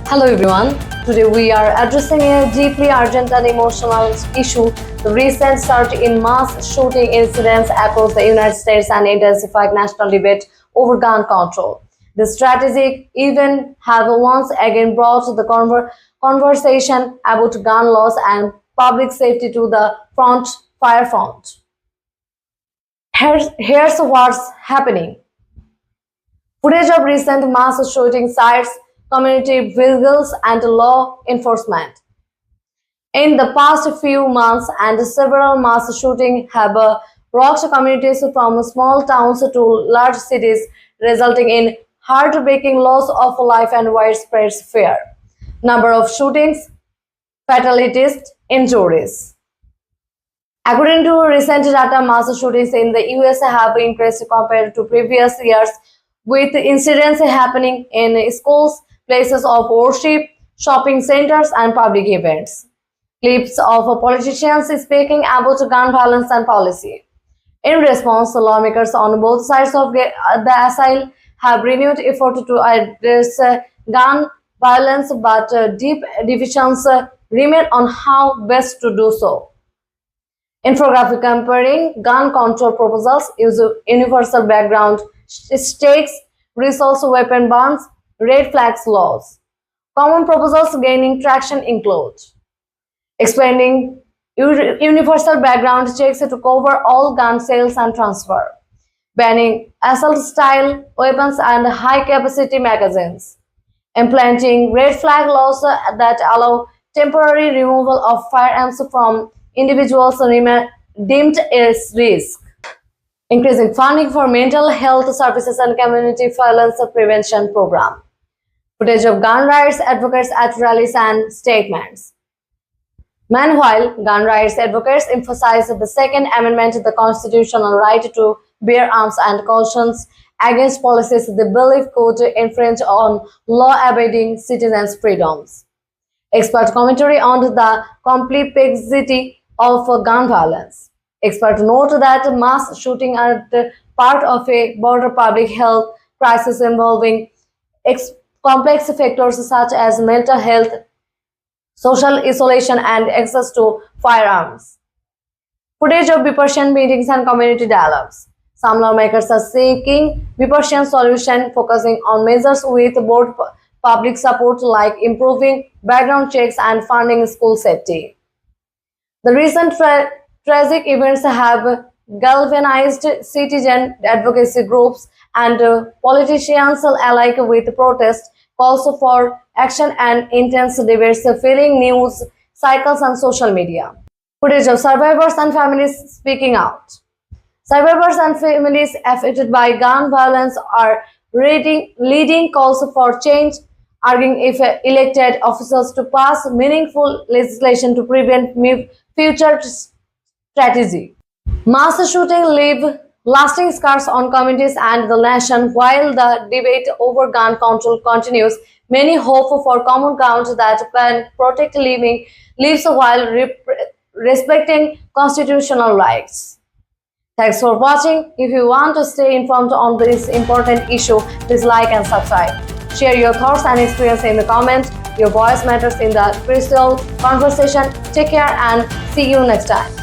Hello everyone. Today we are addressing a deeply urgent and emotional issue, the recent surge in mass shooting incidents across the United States and intensified national debate over gun control. The strategic event have once again brought the conversation about gun laws and public safety to the forefront. Here's what's happening. Footage of recent mass shooting sites, community vigils, and law enforcement. In the past few months, and several mass shootings have rocked communities from small towns to large cities, resulting in heartbreaking loss of life and widespread fear. Number of shootings, fatalities, injuries. According to recent data, mass shootings in the US have increased compared to previous years, with incidents happening in schools, places of worship, shopping centers, and public events. Clips of politicians speaking about gun violence and policy. In response, lawmakers on both sides of the aisle have renewed effort to address gun violence, but deep divisions remain on how best to do so. Infographic comparing gun control proposals use universal background stakes, resource weapon bans, red flags laws. Common proposals gaining traction include expanding universal background checks to cover all gun sales and transfer, banning assault-style weapons and high-capacity magazines, implementing red flag laws that allow temporary removal of firearms from individuals deemed as risk, increasing funding for mental health services and community violence prevention program, footage of gun rights advocates at rallies and statements. Meanwhile, gun rights advocates emphasize the Second Amendment, the constitutional right to bear arms, and cautions against policies they believe could infringe on law-abiding citizens' freedoms. Expert commentary on the complexity of gun violence. Experts note that mass shootings are part of a broader public health crisis involving complex factors such as mental health, social isolation, and access to firearms. Footage of bipartisan meetings and community dialogues. Some lawmakers are seeking bipartisan solutions focusing on measures with broad public support like improving background checks and funding school safety. The recent tragic events have galvanized citizen advocacy groups and politicians alike with protest calls for action and intense debates filling news cycles and social media. Footage of survivors and families speaking out. Survivors and families affected by gun violence are leading calls for change, arguing if elected officials to pass meaningful legislation to prevent future strategy. Mass shootings leave lasting scars on communities and the nation. While the debate over gun control continues, many hope for common ground that can protect lives while respecting constitutional rights. Thanks for watching. If you want to stay informed on this important issue, please like and subscribe. Share your thoughts and experience in the comment. Your voice matters in the crucial conversation. Take care and see you next time.